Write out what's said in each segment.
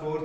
4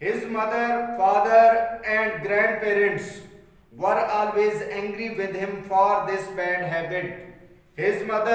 His mother, father and grandparents were always angry with him for this bad habit. His mother،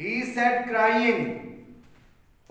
He said crying،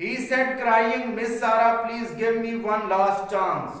He said crying, Miss Sarah, please give me one last chance.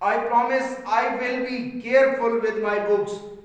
I promise I will be careful with my books.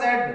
said،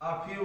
a few،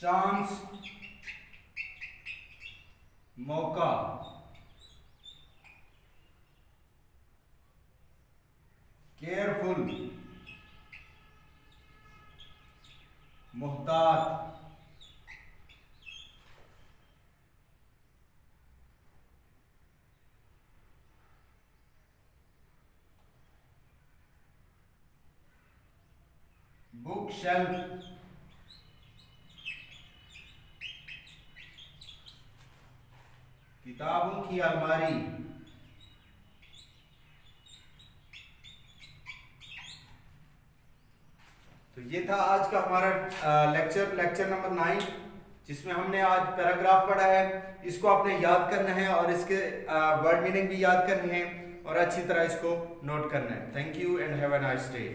chance, मौका, careful, मुहतात, book shelf, किताबों की अलमारी। तो ये था आज का हमारा लेक्चर नंबर 9, जिसमें हमने आज पैराग्राफ पढ़ा है। इसको आपने याद करना है और इसके वर्ड मीनिंग भी याद करनी है और अच्छी तरह इसको नोट करना है। Thank you and have a nice day.